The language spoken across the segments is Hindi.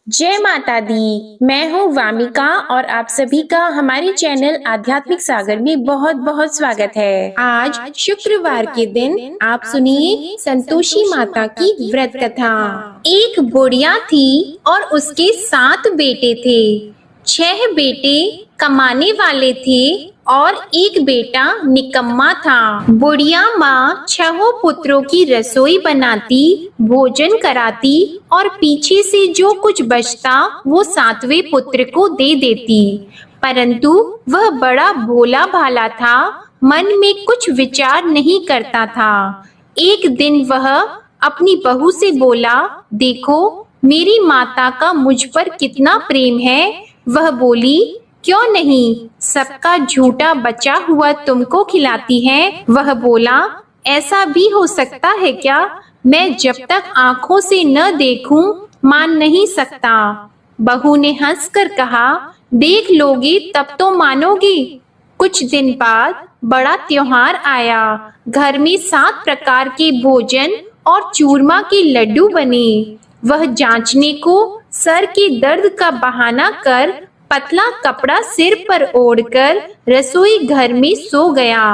जय माता दी। मैं हूँ वामिका और आप सभी का हमारे चैनल आध्यात्मिक सागर में बहुत बहुत स्वागत है। आज शुक्रवार के दिन आप सुनिए संतोषी माता की व्रत कथा। एक बुढ़िया थी और उसके 7 बेटे थे। 6 बेटे कमाने वाले थे और एक बेटा निकम्मा था। बुढ़िया माँ 6 पुत्रों की रसोई बनाती, भोजन कराती और पीछे से जो कुछ बचता वो 7वें पुत्र को दे देती। परंतु वह बड़ा भोला भाला था, मन में कुछ विचार नहीं करता था। एक दिन वह अपनी बहू से बोला, देखो मेरी माता का मुझ पर कितना प्रेम है। वह बोली, क्यों नहीं, सबका झूठा बचा हुआ तुमको खिलाती है। वह बोला, ऐसा भी हो सकता है क्या? मैं जब तक आंखों से न देखूं मान नहीं सकता। बहू ने हंसकर कहा, देख लोगे तब तो मानोगे। कुछ दिन बाद बड़ा त्योहार आया। घर में 7 प्रकार के भोजन और चूरमा के लड्डू बने। वह जांचने को सर के दर्द का बहाना कर पतला कपड़ा सिर पर ओढ़कर रसोई घर में सो गया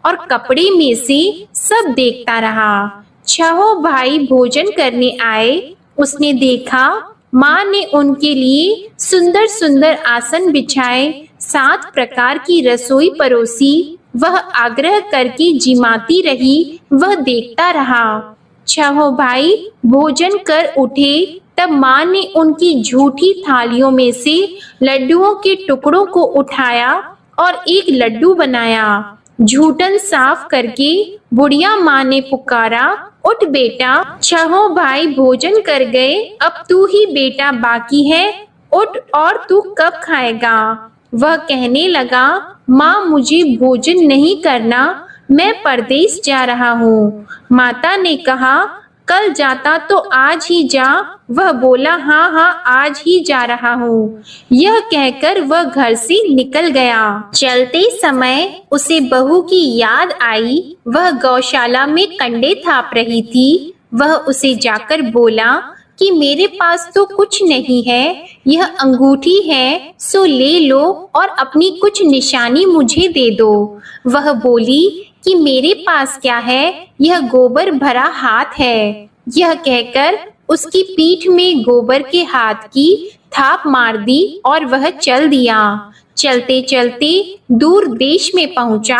और कपड़े में से सब देखता रहा। 6 भाई भोजन करने आए। उसने देखा माँ ने उनके लिए सुंदर सुंदर आसन बिछाए, 7 प्रकार की रसोई परोसी। वह आग्रह करके जिमाती रही, वह देखता रहा। 6 भाई भोजन कर उठे तब माँ ने उनकी झूठी थालियों में से लड्डुओं के टुकड़ों को उठाया और एक लड्डू बनाया। झूठन साफ करके बुढ़िया माँ ने पुकारा, उठ बेटा, 6 भाई भोजन कर गए, अब तू ही बेटा बाकी है, उठ और तू कब खाएगा? वह कहने लगा, माँ मुझे भोजन नहीं करना, मैं परदेश जा रहा हूँ। माता ने कहा, कल जाता तो आज ही जा। वह बोला, हाँ हाँ आज ही जा रहा हूँ। यह कहकर वह घर से निकल गया। चलते समय उसे बहू की याद आई। वह गौशाला में कंडे थाप रही थी। वह उसे जाकर बोला कि मेरे पास तो कुछ नहीं है, यह अंगूठी है, सो ले लो और अपनी कुछ निशानी मुझे दे दो। वह बोली कि मेरे पास क्या है, यह गोबर भरा हाथ है। यह कहकर उसकी पीठ में गोबर के हाथ की थाप मार दी और वह चल दिया। चलते चलते दूर देश में पहुंचा।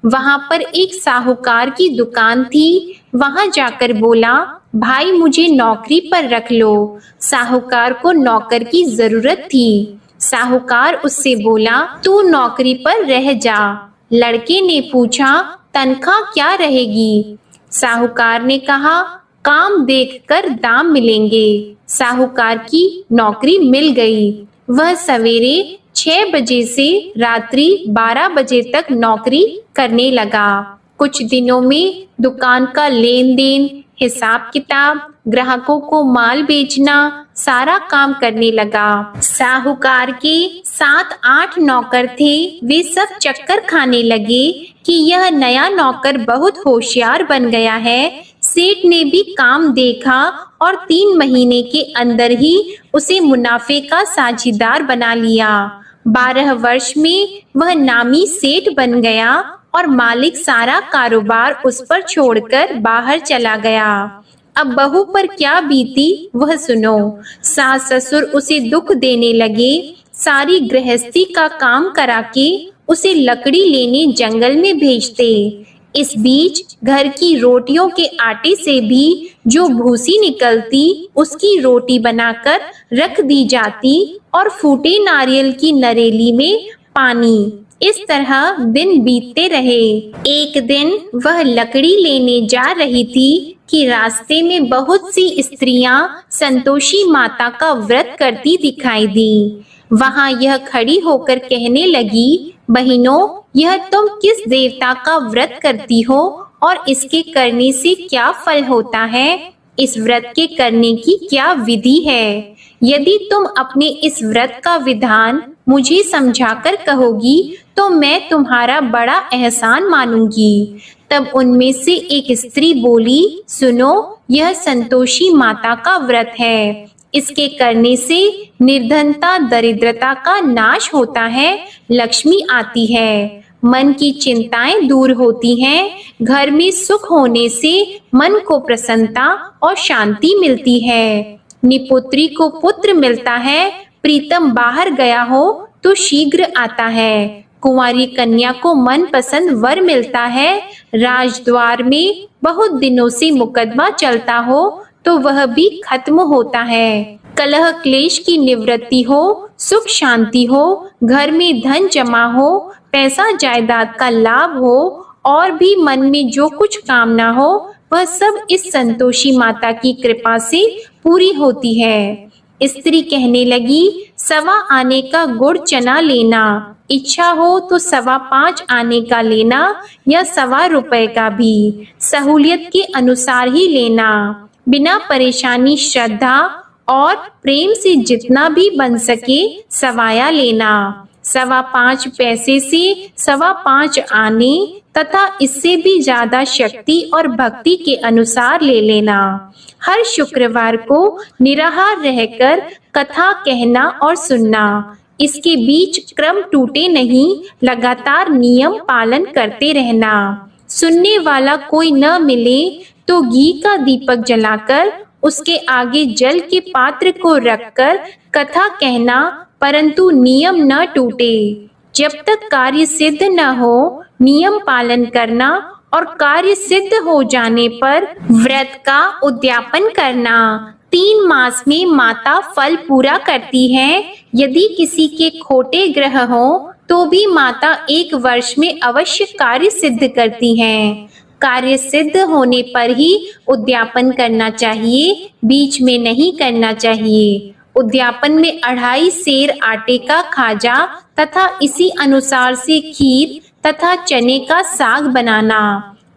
वहां पर एक साहूकार की दुकान थी। वहां जाकर बोला, भाई मुझे नौकरी पर रख लो। साहूकार को नौकर की जरूरत थी। साहूकार उससे बोला, तू नौकरी पर रह जा। लड़के ने पूछा, तनख्वाह क्या रहेगी? साहूकार ने कहा, काम देखकर दाम मिलेंगे। साहूकार की नौकरी मिल गई। वह सवेरे 6 बजे से रात्रि 12 बजे तक नौकरी करने लगा। कुछ दिनों में दुकान का लेन देन, हिसाब किताब, ग्राहकों को माल बेचना, सारा काम करने लगा। साहूकार के 7-8 नौकर थे। वे सब चक्कर खाने लगे कि यह नया नौकर बहुत होशियार बन गया है। सेठ ने भी काम देखा और 3 महीने के अंदर ही उसे मुनाफे का साझीदार बना लिया। 12 वर्ष में वह नामी सेठ बन गया और मालिक सारा कारोबार उस पर छोड़कर बाहर चला गया। अब बहू पर क्या बीती वह सुनो। सास ससुर उसे दुख देने लगे। सारी गृहस्थी का काम करा के उसे लकड़ी लेने जंगल में भेजते। इस बीच घर की रोटियों के आटे से भी जो भूसी निकलती उसकी रोटी बनाकर रख दी जाती और फूटे नारियल की नरेली में पानी। इस तरह दिन बीतते रहे। एक दिन वह लकड़ी लेने जा रही थी कि रास्ते में बहुत सी स्त्रियां संतोषी माता का व्रत करती दिखाई दी। वहां यह खड़ी होकर कहने लगी, बहनों, यह तुम किस देवता का व्रत करती हो और इसके करने से क्या फल होता है? इस व्रत के करने की क्या विधि है? यदि तुम अपने इस व्रत का विधान मुझे समझाकर कहोगी तो मैं तुम्हारा बड़ा एहसान मानूंगी। तब उनमें से एक स्त्री बोली, सुनो, यह संतोषी माता का व्रत है। इसके करने से निर्धनता दरिद्रता का नाश होता है, लक्ष्मी आती है, मन की चिंताएं दूर होती हैं, घर में सुख होने से मन को प्रसन्नता और शांति मिलती है। निपुत्री को पुत्र मिलता है, प्रीतम बाहर गया हो तो शीघ्र आता है। कुंवारी कन्या को मनपसंद वर मिलता है। राजद्वार में बहुत दिनों से मुकदमा चलता हो तो वह भी खत्म होता है। कलह क्लेश की निवृत्ति हो, सुख शांति हो, घर में धन जमा हो, पैसा जायदाद का लाभ हो और भी मन में जो कुछ कामना हो वह सब इस संतोषी माता की कृपा से पूरी होती है। स्त्री कहने लगी, 1.25 आने का गुड़ चना लेना, इच्छा हो तो 5.25 आने का लेना या 1.25 रुपए का भी, सहूलियत के अनुसार ही लेना, बिना परेशानी श्रद्धा और प्रेम से जितना भी बन सके सवाया लेना। 5.25 पैसे से 5.25 आने तथा इससे भी ज्यादा शक्ति और भक्ति के अनुसार ले लेना। हर शुक्रवार को निराहार रहकर कथा कहना और सुनना। इसके बीच क्रम टूटे नहीं, लगातार नियम पालन करते रहना। सुनने वाला कोई न मिले तो घी का दीपक जलाकर उसके आगे जल के पात्र को रखकर कथा कहना, परंतु नियम न टूटे। जब तक कार्य सिद्ध न हो नियम पालन करना और कार्य सिद्ध हो जाने पर व्रत का उद्यापन करना। 3 मास में माता फल पूरा करती है। यदि किसी के खोटे ग्रह हो तो भी माता 1 वर्ष में अवश्य कार्य सिद्ध करती हैं। कार्य सिद्ध होने पर ही उद्यापन करना चाहिए, बीच में नहीं करना चाहिए। उद्यापन में 2.5 सेर आटे का खाजा तथा इसी अनुसार से खीर तथा चने का साग बनाना।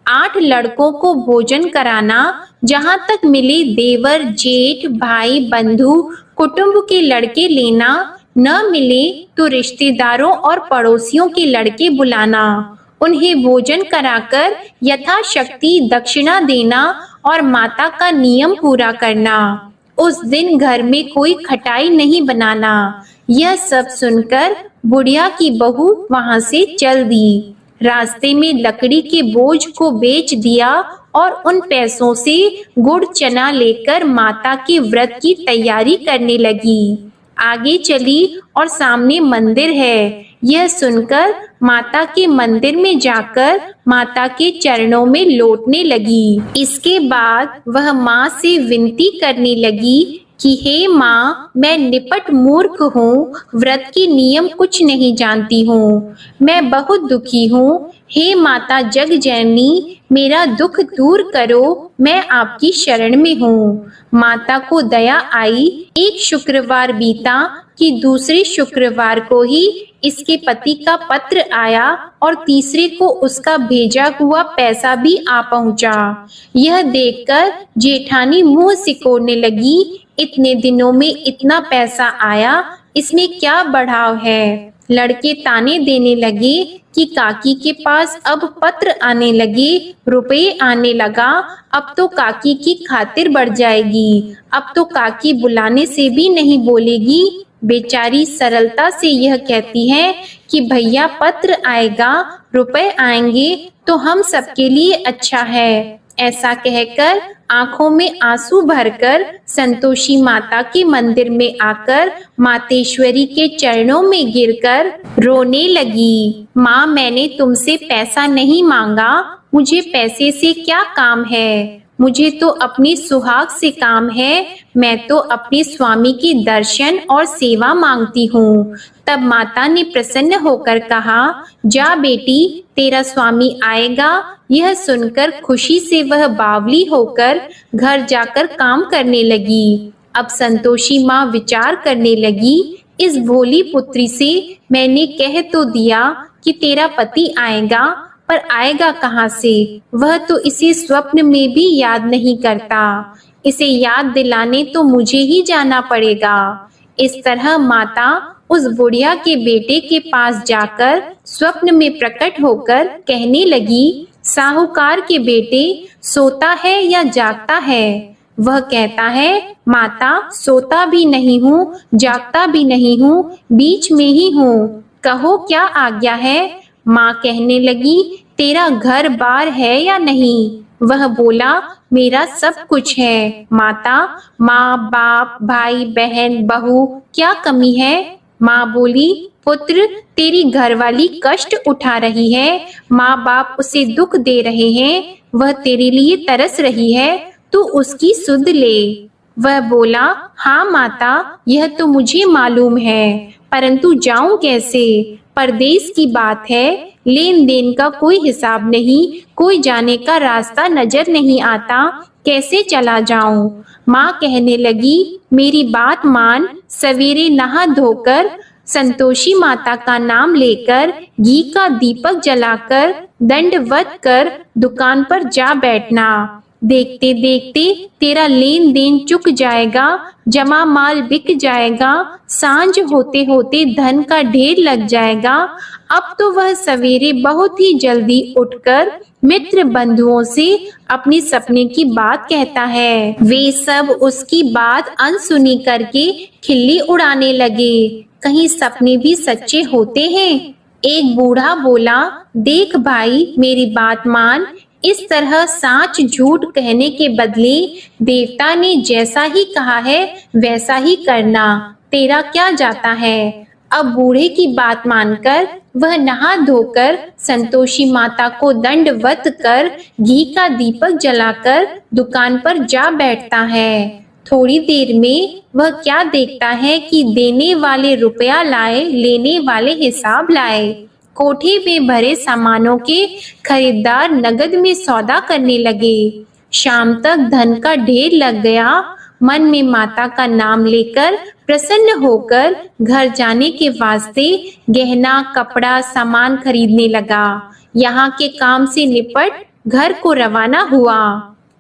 8 लड़कों को भोजन कराना। जहाँ तक मिले देवर जेठ भाई बंधु कुटुंब के लड़के लेना, न मिले तो रिश्तेदारों और पड़ोसियों के लड़के बुलाना। उन्हें भोजन कराकर यथाशक्ति दक्षिणा देना और माता का नियम पूरा करना। उस दिन घर में कोई खटाई नहीं बनाना। यह सब सुनकर बुढ़िया की बहू वहां से चल दी। रास्ते में लकड़ी के बोझ को बेच दिया और उन पैसों से गुड़ चना लेकर माता के व्रत की तैयारी करने लगी। आगे चली और सामने मंदिर है। यह सुनकर माता के मंदिर में जाकर माता के चरणों में लौटने लगी। इसके बाद वह माँ से विनती करने लगी कि हे माँ, मैं निपट मूर्ख हूँ, व्रत के नियम कुछ नहीं जानती हूँ, मैं बहुत दुखी हूँ। हे माता जग जननी, मेरा दुख दूर करो, मैं आपकी शरण में हूँ। माता को दया आई। एक शुक्रवार बीता कि दूसरे शुक्रवार को ही इसके पति का पत्र आया और तीसरे को उसका भेजा हुआ पैसा भी आ पहुंचा। यह देखकर जेठानी मुंह सिकोड़ने लगी। इतने दिनों में इतना पैसा आया, इसमें क्या बढ़ाव है। लड़के ताने देने लगे कि काकी के पास अब पत्र आने लगे, रुपए आने लगा, अब तो काकी की खातिर बढ़ जाएगी, अब तो काकी बुलाने से भी नहीं बोलेगी। बेचारी सरलता से यह कहती है कि भैया पत्र आएगा, रुपए आएंगे तो हम सबके लिए अच्छा है। ऐसा कहकर आंखों में आंसू भरकर संतोषी माता के मंदिर में आकर मातेश्वरी के चरणों में गिरकर रोने लगी। माँ, मैंने तुमसे पैसा नहीं मांगा, मुझे पैसे से क्या काम है, मुझे तो अपनी सुहाग से काम है, मैं तो अपने स्वामी की दर्शन और सेवा मांगती हूँ। तब माता ने प्रसन्न होकर कहा, जा बेटी, तेरा स्वामी आएगा। यह सुनकर खुशी से वह बावली होकर घर जाकर काम करने लगी। अब संतोषी माँ विचार करने लगी, इस भोली पुत्री से मैंने कह तो दिया कि तेरा पति आएगा, पर आएगा कहाँ से? वह तो इसे स्वप्न में भी याद नहीं करता। इसे याद दिलाने तो मुझे ही जाना पड़ेगा। इस तरह माता उस बुढ़िया के बेटे के पास जाकर स्वप्न में प्रकट होकर कहने लगी, साहूकार के बेटे, सोता है या जागता है? वह कहता है, माता सोता भी नहीं हूँ, जागता भी नहीं हूँ, बीच में ही हूँ, कहो क्या आज्ञा है। माँ कहने लगी, तेरा घर बार है या नहीं। वह बोला, मेरा सब कुछ है माता, माँ बाप भाई बहन बहू क्या कमी है। माँ बोली, पुत्र तेरी घरवाली कष्ट उठा रही है, माँ बाप उसे दुख दे रहे हैं, वह तेरे लिए तरस रही है, तू उसकी सुध ले। वह बोला, हाँ माता यह तो मुझे मालूम है, परंतु जाऊं कैसे। परदेश की बात है, लेन देन का कोई हिसाब नहीं, कोई जाने का रास्ता नजर नहीं आता, कैसे चला जाऊं। माँ कहने लगी, मेरी बात मान, सवेरे नहा धोकर संतोषी माता का नाम लेकर घी का दीपक जलाकर दंडवत कर दुकान पर जा बैठना। देखते देखते तेरा लेन देन चुक जाएगा, जमा माल बिक जाएगा, सांझ होते होते धन का ढेर लग जाएगा। अब तो वह सवेरे बहुत ही जल्दी उठकर मित्र बंधुओं से अपनी सपने की बात कहता है। वे सब उसकी बात अनसुनी करके खिल्ली उड़ाने लगे। कहीं सपने भी सच्चे होते हैं। एक बूढ़ा बोला, देख भाई मेरी बात मान, इस तरह साच झूठ कहने के बदले देवता ने जैसा ही कहा है वैसा ही करना, तेरा क्या जाता है। अब बूढ़े की बात मानकर वह नहा धोकर संतोषी माता को दंडवत कर घी का दीपक जलाकर दुकान पर जा बैठता है। थोड़ी देर में वह क्या देखता है कि देने वाले रुपया लाए, लेने वाले हिसाब लाए। कोठे में भरे सामानों के खरीदार नगद में सौदा करने लगे। शाम तक धन का ढेर लग गया। मन में माता का नाम लेकर प्रसन्न होकर घर जाने के वास्ते गहना कपड़ा सामान खरीदने लगा। यहाँ के काम से निपट घर को रवाना हुआ।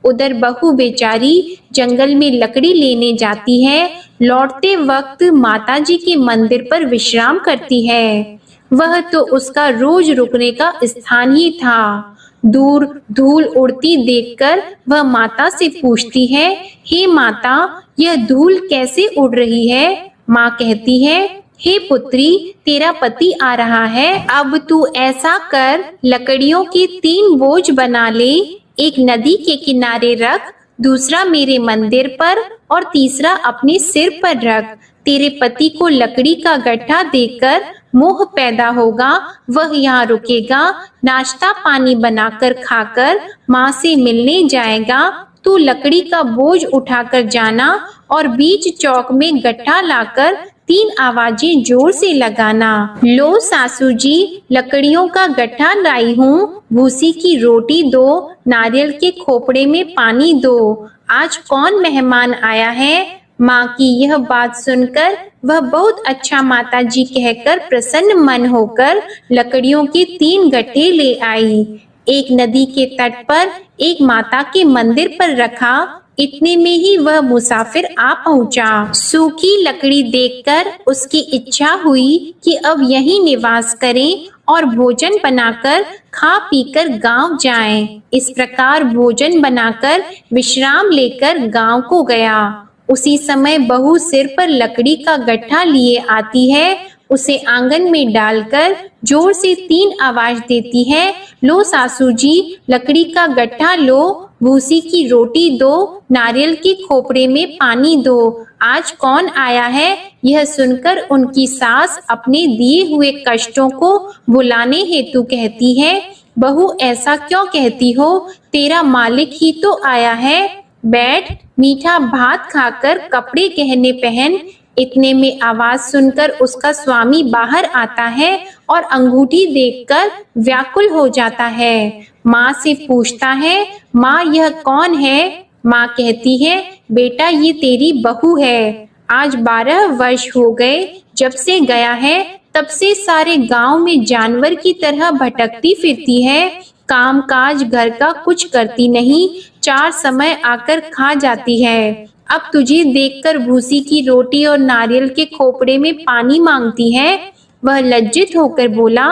उधर बहू बेचारी जंगल में लकड़ी लेने जाती है। लौटते वक्त माताजी के मंदिर पर विश्राम करती है। वह तो उसका रोज रुकने का स्थान ही था। दूर धूल उड़ती देखकर वह माता से पूछती है, हे माता यह धूल कैसे उड़ रही है। माँ कहती है, हे पुत्री तेरा पति आ रहा है, अब तू ऐसा कर लकड़ियों के 3 बोझ बना ले, एक नदी के किनारे रख, दूसरा मेरे मंदिर पर और तीसरा अपने सिर पर रख। तेरे पति को लकड़ी का गट्ठा देकर मोह पैदा होगा, वह यहाँ रुकेगा, नाश्ता पानी बनाकर खाकर माँ से मिलने जाएगा। तू लकड़ी का बोझ उठाकर जाना और बीच चौक में गट्ठा लाकर 3 आवाजें जोर से लगाना। लो सासू जी लकड़ियों का गट्ठा लाई हूँ, भूसी की रोटी दो, नारियल के खोपड़े में पानी दो, आज कौन मेहमान आया है। माँ की यह बात सुनकर वह बहुत अच्छा माताजी कहकर प्रसन्न मन होकर लकड़ियों के 3 गट्ठे ले आई। एक नदी के तट पर एक माता के मंदिर पर रखा। इतने में ही वह मुसाफिर आ पहुंचा। सूखी लकड़ी देखकर उसकी इच्छा हुई कि अब यहीं निवास करें और भोजन बनाकर खा पीकर गांव जाएं। इस प्रकार भोजन बनाकर विश्राम लेकर गांव को गया। उसी समय बहू सिर पर लकड़ी का गट्ठा लिए आती है। उसे आंगन में डालकर जोर से 3 आवाज देती है, लो सासू जी लकड़ी का गट्ठा लो, भूसी की रोटी दो, नारियल के खोपड़े में पानी दो, आज कौन आया है। यह सुनकर उनकी सास अपने दिए हुए कष्टों को भुलाने हेतु कहती है, बहू ऐसा क्यों कहती हो, तेरा मालिक ही तो आया है, बैठ मीठा भात खाकर कपड़े गहने पहन। इतने में आवाज सुनकर उसका स्वामी बाहर आता है और अंगूठी देखकर व्याकुल हो जाता है। माँ से पूछता है, माँ यह कौन है। माँ कहती है, बेटा ये तेरी बहू है, आज 12 वर्ष हो गए जब से गया है, तब से सारे गांव में जानवर की तरह भटकती फिरती है, काम काज घर का कुछ करती नहीं, 4 समय आकर खा जाती है। अब तुझे देखकर भूसी की रोटी और नारियल के खोपड़े में पानी मांगती है। वह लज्जित होकर बोला,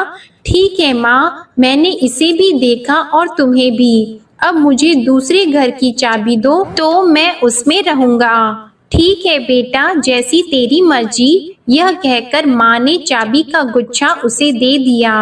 ठीक है माँ, मैंने इसे भी देखा और तुम्हें भी, अब मुझे दूसरे घर की चाबी दो तो मैं उसमें रहूंगा। ठीक है बेटा, जैसी तेरी मर्जी। यह कहकर माँ ने चाबी का गुच्छा उसे दे दिया।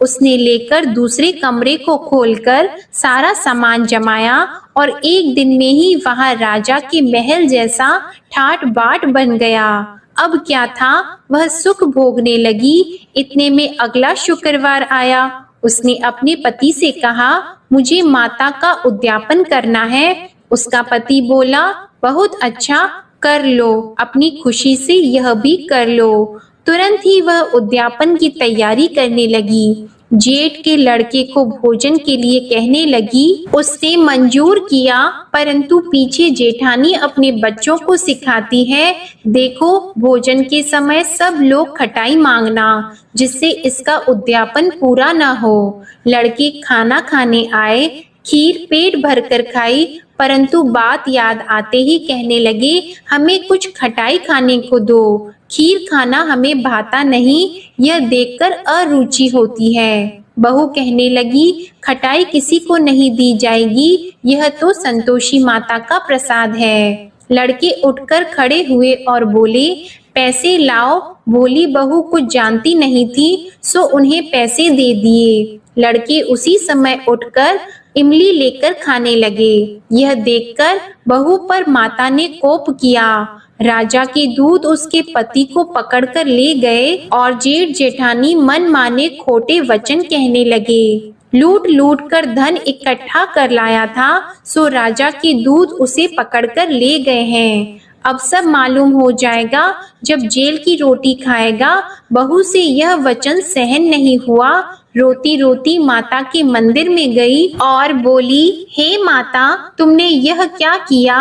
उसने लेकर दूसरे कमरे को खोलकर सारा सामान जमाया और एक दिन में ही वहां राजा के महल जैसा ठाट बाट बन गया। अब क्या था, वह सुख भोगने लगी। इतने में अगला शुक्रवार आया। उसने अपने पति से कहा, मुझे माता का उद्यापन करना है। उसका पति बोला, बहुत अच्छा, कर लो, अपनी खुशी से यह भी कर लो। तुरंत ही वह उद्यापन की तैयारी करने लगी। जेठ के लड़के को भोजन के लिए कहने लगी। उसने मंजूर किया, परंतु पीछे जेठानी अपने बच्चों को सिखाती है, देखो भोजन के समय सब लोग खटाई मांगना, जिससे इसका उद्यापन पूरा ना हो। लड़के खाना खाने आए, खीर पेट भरकर खाई, परंतु बात याद आते ही कहने लगे, हमें कुछ खटाई खाने को दो, खीर खाना हमें भाता नहीं, यह देखकर अरुचि होती है। बहू कहने लगी, खटाई किसी को नहीं दी जाएगी, यह तो संतोषी माता का प्रसाद है। लड़के उठकर खड़े हुए और बोले, पैसे लाओ। भोली बहू कुछ जानती नहीं थी, सो उन्हें पैसे दे दिए। लड़के उसी समय उठकर इमली लेकर खाने लगे। यह देखकर बहू पर माता ने कोप किया। राजा के दूत उसके पति को पकड़कर ले गए और जेठ जेठानी मन माने खोटे वचन कहने लगे। लूट लूट कर धन इकट्ठा कर लाया था, सो राजा के दूत उसे पकड़कर ले गए हैं। अब सब मालूम हो जाएगा जब जेल की रोटी खाएगा। बहू से यह वचन सहन नहीं हुआ। रोती रोती माता के मंदिर में गई और बोली, हे माता, तुमने यह क्या किया?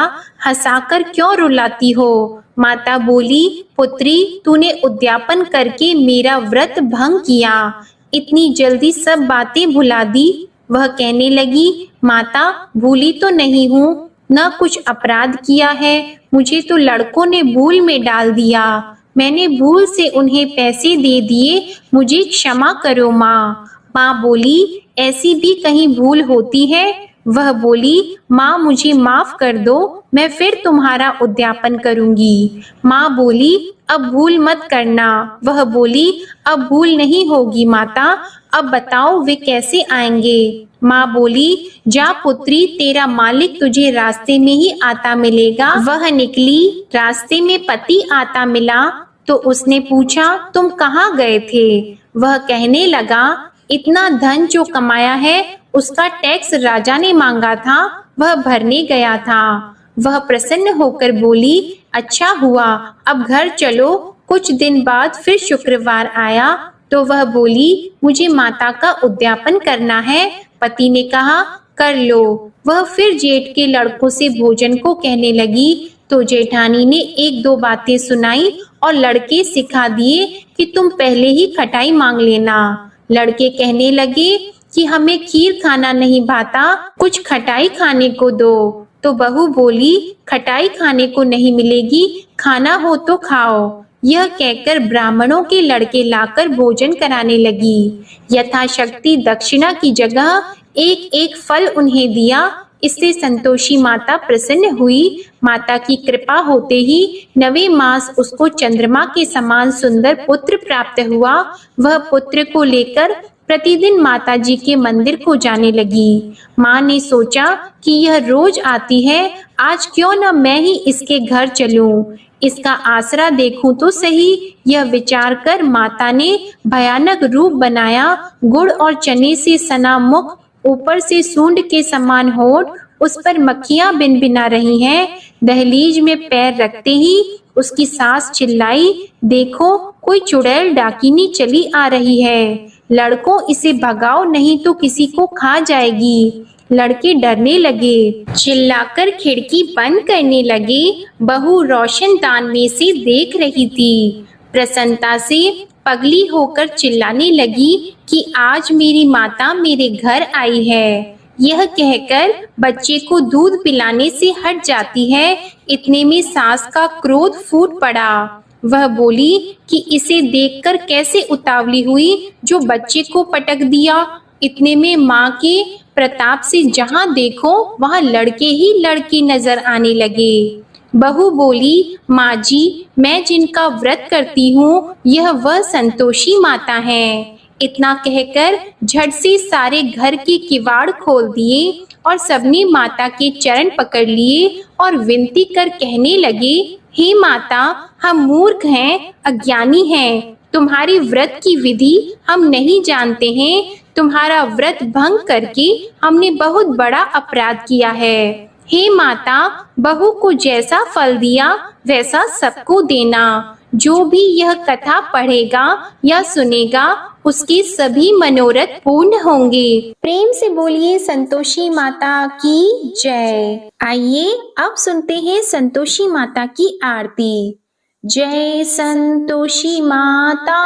हंसाकर क्यों रुलाती हो? माता बोली, पुत्री, तूने उद्यापन करके मेरा व्रत भंग किया, इतनी जल्दी सब बातें भुला दी। वह कहने लगी, माता, भूली तो नहीं हूँ, न कुछ अपराध किया है, मुझे तो लड़कों ने भूल में डाल दिया, मैंने भूल से उन्हें पैसे दे दिए, मुझे क्षमा करो माँ। माँ बोली, ऐसी भी कहीं भूल होती है? वह बोली, माँ मुझे माफ कर दो, मैं फिर तुम्हारा उद्यापन करूंगी। माँ बोली, अब भूल मत करना। वह बोली, अब भूल नहीं होगी माता, अब बताओ वे कैसे आएंगे? माँ बोली, जा पुत्री, तेरा मालिक तुझे रास्ते में ही आता मिलेगा। वह निकली, रास्ते में पति आता मिला तो उसने पूछा, तुम कहाँ गए थे? वह कहने लगा, इतना धन जो कमाया है उसका टैक्स राजा ने मांगा था, वह भरने गया था। वह प्रसन्न होकर बोली, अच्छा हुआ, अब घर चलो। कुछ दिन बाद फिर शुक्रवार आया तो वह बोली, मुझे माता का उद्यापन करना है। पति ने कहा, कर लो। वह फिर जेठ के लड़कों से भोजन को कहने लगी तो जेठानी ने एक दो बातें सुनाई और लड़के सिखा दिए कि तुम पहले ही खटाई मांग लेना। लड़के कहने लगे कि हमें खीर खाना नहीं भाता, कुछ खटाई खाने को दो। तो बहू बोली, खटाई खाने को नहीं मिलेगी, खाना हो तो खाओ। यह कहकर ब्राह्मणों के लड़के लाकर भोजन कराने लगी। यथाशक्ति दक्षिणा की जगह एक एक फल उन्हें दिया। इससे संतोषी माता प्रसन्न हुई। माता की कृपा होते ही 9वें मास उसको चंद्रमा के समान सुंदर पुत्र प्राप्त हुआ। वह पुत्र को लेकर प्रतिदिन माता जी के मंदिर को जाने लगी। माँ ने सोचा कि यह रोज आती है, आज क्यों न मैं ही इसके घर चलूं, इसका आसरा देखूं तो सही। यह विचार कर माता ने भयानक रूप बनाया। गुड़ और चने से सना मुख, ऊपर से सूंड के समान होठ, उस पर मक्खियां भिनभिना रही हैं। दहलीज में पैर रखते ही उसकी सास चिल्लाई, देखो कोई चुड़ैल डाकिनी चली आ रही है, लड़कों इसे भगाओ नहीं तो किसी को खा जाएगी। लड़के डरने लगे, चिल्लाकर खिड़की बंद करने लगे। बहू रोशनदान में से देख रही थी। प्रसन्नता से पगली होकर चिल्लाने लगी कि आज मेरी माता मेरे घर आई है। यह कहकर बच्चे को दूध पिलाने से हट जाती है। इतने में सास का क्रोध फूट पड़ा। वह बोली कि इसे देखकर कैसे उतावली हुई जो बच्चे को पटक दिया। इतने में माँ के प्रताप से जहाँ देखो वहाँ लड़के ही लड़के नजर आने लगे। बहू बोली, माँ जी, मैं जिनका व्रत करती हूँ यह वह संतोषी माता हैं। इतना कहकर झट से सारे घर के किवाड़ खोल दिए और सबने माता के चरण पकड़ लिए और विनती कर कहने लगे, हे माता, हम मूर्ख हैं, अज्ञानी हैं, तुम्हारी व्रत की विधि हम नहीं जानते हैं। तुम्हारा व्रत भंग करके हमने बहुत बड़ा अपराध किया है। हे माता, बहू को जैसा फल दिया वैसा सबको देना। जो भी यह कथा पढ़ेगा या सुनेगा उसके सभी मनोरथ पूर्ण होंगे। प्रेम से बोलिए संतोषी माता की जय। आइए अब सुनते हैं संतोषी माता की आरती। जय संतोषी माता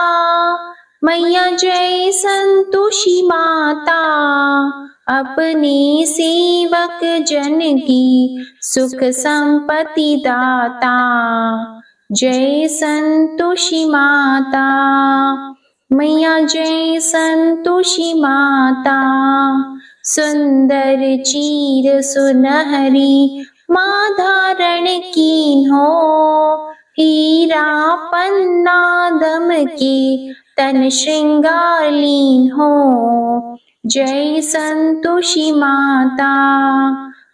मैया, जय संतोषी माता, अपने सेवक जन की सुख संपत्ति दाता। जय संतोषी माता मैया, जय संतोषी माता, सुंदर चीर सुनहरी माँ धारण कीन्हो, हीरा पन्ना दम के तन श्रृंगार लीन हो। जय संतोषी माता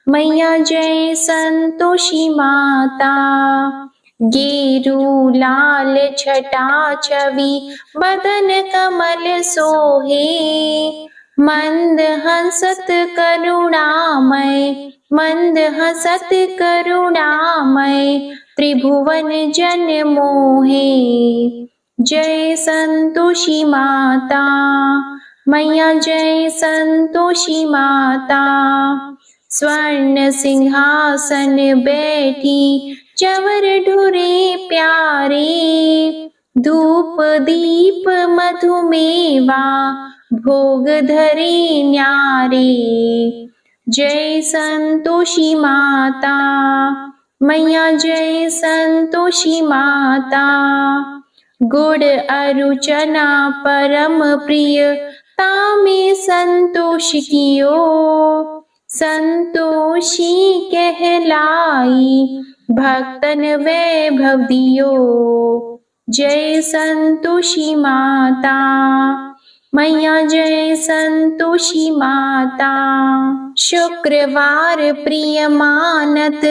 मैया, जय संतोषी माता, गेरू लाल छटा छवि बदन कमल सोहे, मंद हंसत करुणामय, मंद हंसत करुणामय, त्रिभुवन जन मोहे। जय संतोषी माता मैया, जय संतोषी माता, स्वर्ण सिंहासन बैठी चवर ढुरे प्यारे, धूप दीप मधुमेवा भोग धरे न्यारे। जय संतोषी माता मैया, जय संतोषी माता, गुड़ अरु चना परम प्रिय तामे संतोष कियो, संतोषी कहलाई भक्तन वैभव दियो। जय संतोषी माता मैया, जय संतोषी माता, शुक्रवार प्रिय मानत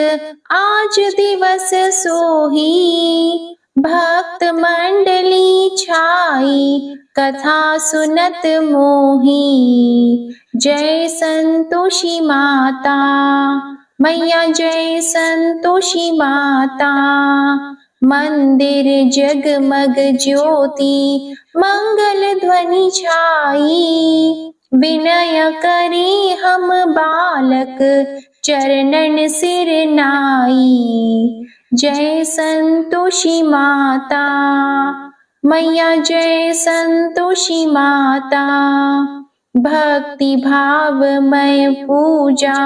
आज दिवस सोही, भक्त मंडली छाई कथा सुनत मोही। जय संतोषी माता मैया, जय संतोषी माता, मंदिर जगमग ज्योति मंगल ध्वनि छाई, विनय करे हम बालक चरणन सिर नाई। जय संतोषी माता मैया, जय संतोषी माता, भक्ति भावमय पूजा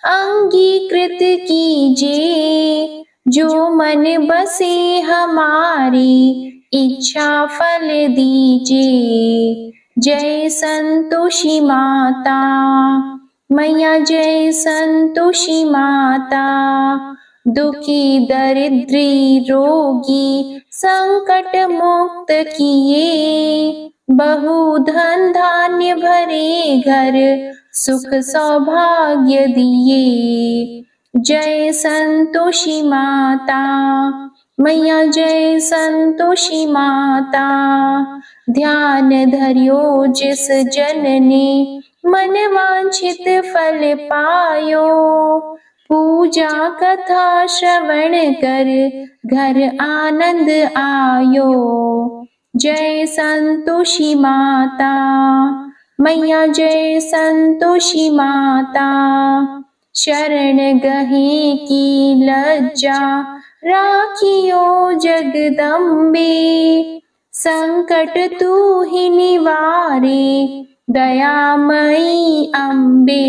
अंगीकृत कीजिए, जो मन बसे हमारी इच्छा फल दीजिए। जय संतोषी माता मैया, जय संतोषी माता, दुखी दरिद्री रोगी संकट मुक्त किए, बहु धन धान्य भरे घर सुख सौभाग्य दिए। जय संतोषी माता मैया, जय संतोषी माता, ध्यान धरियो जिस जन ने मन वांछित फल पायो, पूजा कथा श्रवण कर घर आनंद आयो। जय संतोषी माता मैया, जय संतोषी माता, शरण गहे की लज्जा राखियो जगदम्बे, संकट तू ही निवारे दयामयी अम्बे।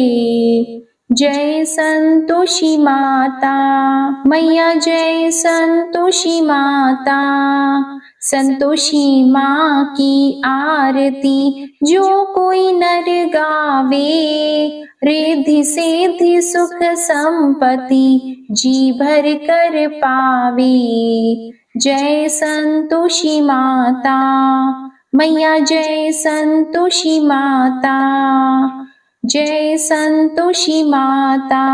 जय संतोषी माता। मैया जय संतोषी माता। संतोषी माँ की आरती जो कोई नर गावे, रिद्धि सिद्धि सुख संपत्ति जी भर कर पावे। जय संतोषी माता। मैया जय संतोषी माता। जय संतोषी माता।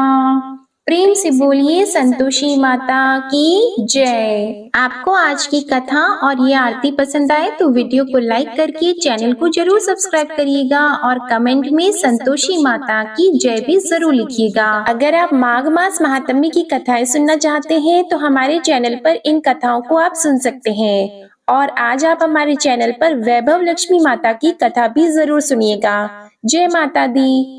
प्रेम से बोलिए संतोषी माता की जय। आपको आज की कथा और ये आरती पसंद आए तो वीडियो को लाइक करके चैनल को जरूर सब्सक्राइब करिएगा और कमेंट में संतोषी माता की जय भी जरूर लिखिएगा। अगर आप माघ मास महात्म्य की कथाएं सुनना चाहते हैं तो हमारे चैनल पर इन कथाओं को आप सुन सकते हैं। और आज आप हमारे चैनल पर वैभव लक्ष्मी माता की कथा भी जरूर सुनिएगा। जय माता दी।